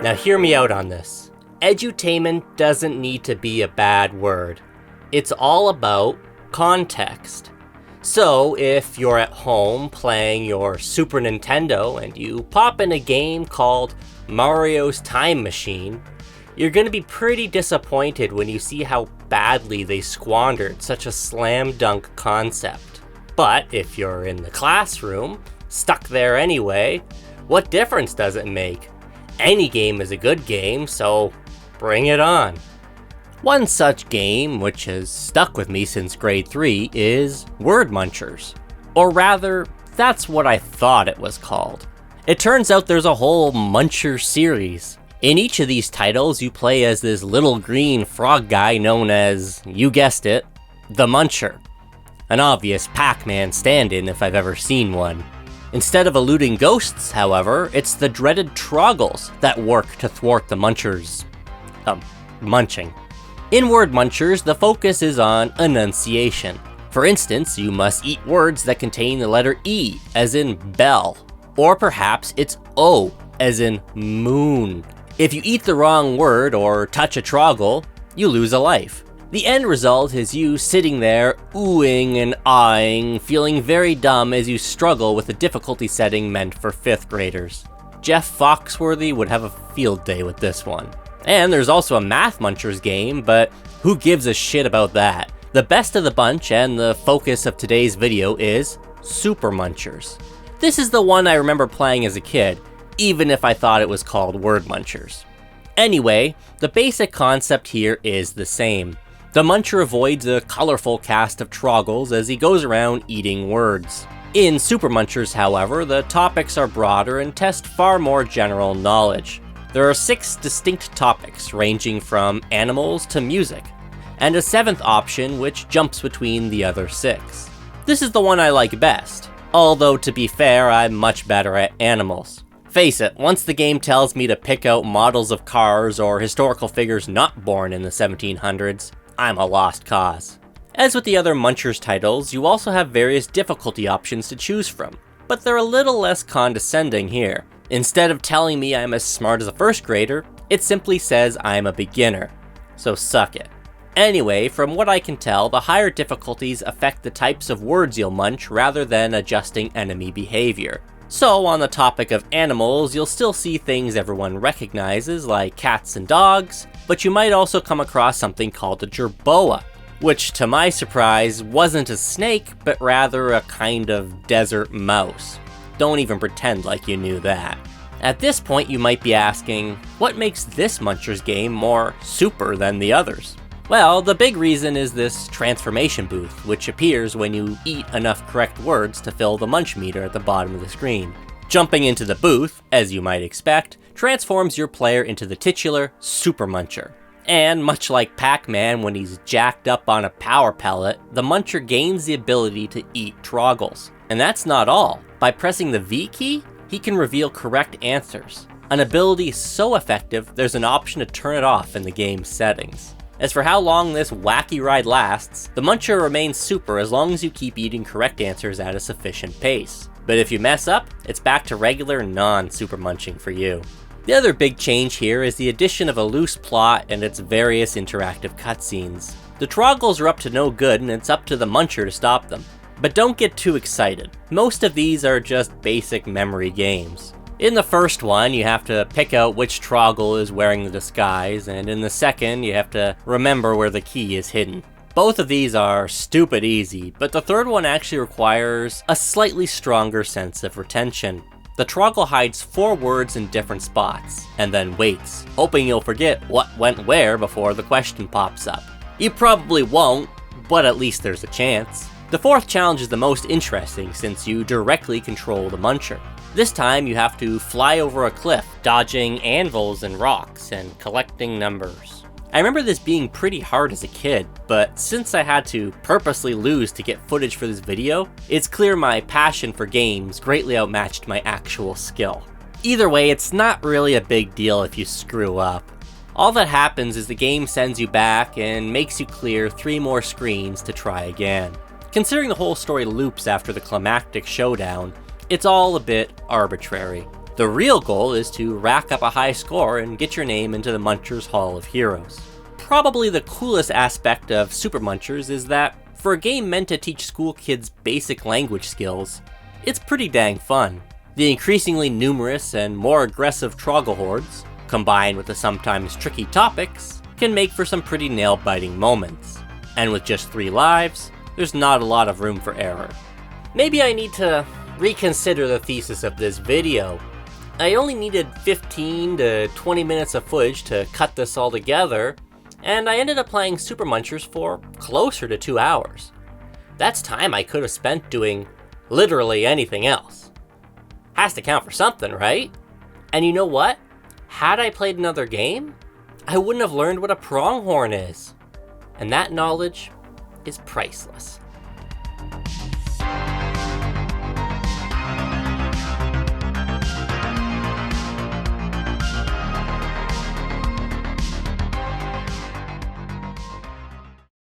Now hear me out on this. Edutainment doesn't need to be a bad word. It's all about context. So if you're at home playing your Super Nintendo and you pop in a game called Mario's Time Machine, you're going to be pretty disappointed when you see how badly they squandered such a slam dunk concept. But if you're in the classroom, stuck there anyway, what difference does it make? Any game is a good game, so bring it on. One such game, which has stuck with me since grade 3, is Word Munchers. Or rather, that's what I thought it was called. It turns out there's a whole Muncher series. In each of these titles, you play as this little green frog guy known as, you guessed it, the Muncher. An obvious Pac-Man stand-in if I've ever seen one. Instead of eluding ghosts, however, it's the dreaded Troggles that work to thwart the Munchers' munching. In Word Munchers, the focus is on enunciation. For instance, you must eat words that contain the letter E, as in bell, or perhaps it's O, as in moon. If you eat the wrong word or touch a Troggle, you lose a life. The end result is you sitting there, oohing and eyeing, feeling very dumb as you struggle with a difficulty setting meant for 5th graders. Jeff Foxworthy would have a field day with this one. And there's also a Math Munchers game, but who gives a shit about that? The best of the bunch and the focus of today's video is Super Munchers. This is the one I remember playing as a kid, even if I thought it was called Word Munchers. Anyway, the basic concept here is the same. The Muncher avoids a colorful cast of Troggles as he goes around eating words. In Super Munchers, however, the topics are broader and test far more general knowledge. There are 6 distinct topics ranging from animals to music, and a 7th option which jumps between the other 6. This is the one I like best, although to be fair, I'm much better at animals. Face it, once the game tells me to pick out models of cars or historical figures not born in the 1700s, I'm a lost cause. As with the other Munchers titles, you also have various difficulty options to choose from, but they're a little less condescending here. Instead of telling me I'm as smart as a 1st grader, it simply says I'm a beginner. So suck it. Anyway, from what I can tell, the higher difficulties affect the types of words you'll munch rather than adjusting enemy behavior. So on the topic of animals, you'll still see things everyone recognizes like cats and dogs, but you might also come across something called a jerboa, which to my surprise wasn't a snake, but rather a kind of desert mouse. Don't even pretend like you knew that. At this point you might be asking, what makes this Munchers game more super than the others? Well, the big reason is this transformation booth, which appears when you eat enough correct words to fill the munch meter at the bottom of the screen. Jumping into the booth, as you might expect, transforms your player into the titular Super Muncher. And much like Pac-Man when he's jacked up on a power pellet, the Muncher gains the ability to eat Troggles. And that's not all. By pressing the V key, he can reveal correct answers. An ability so effective, there's an option to turn it off in the game's settings. As for how long this wacky ride lasts, the Muncher remains super as long as you keep eating correct answers at a sufficient pace. But if you mess up, it's back to regular non-super munching for you. The other big change here is the addition of a loose plot and its various interactive cutscenes. The Troggles are up to no good and it's up to the Muncher to stop them. But don't get too excited. Most of these are just basic memory games. In the first one, you have to pick out which Troggle is wearing the disguise, and in the second, you have to remember where the key is hidden. Both of these are stupid easy, but the third one actually requires a slightly stronger sense of retention. The Troggle hides 4 words in different spots, and then waits, hoping you'll forget what went where before the question pops up. You probably won't, but at least there's a chance. The 4th challenge is the most interesting since you directly control the Muncher. This time you have to fly over a cliff, dodging anvils and rocks, and collecting numbers. I remember this being pretty hard as a kid, but since I had to purposely lose to get footage for this video, it's clear my passion for games greatly outmatched my actual skill. Either way, it's not really a big deal if you screw up. All that happens is the game sends you back and makes you clear 3 more screens to try again. Considering the whole story loops after the climactic showdown, it's all a bit arbitrary. The real goal is to rack up a high score and get your name into the Munchers Hall of Heroes. Probably the coolest aspect of Super Munchers is that, for a game meant to teach school kids basic language skills, it's pretty dang fun. The increasingly numerous and more aggressive Troggle hordes, combined with the sometimes tricky topics, can make for some pretty nail-biting moments. And with just 3 lives, there's not a lot of room for error. Maybe I need to reconsider the thesis of this video. I only needed 15 to 20 minutes of footage to cut this all together, and I ended up playing Super Munchers for closer to 2 hours. That's time I could have spent doing literally anything else. Has to count for something, right? And you know what? Had I played another game, I wouldn't have learned what a pronghorn is. And that knowledge is priceless.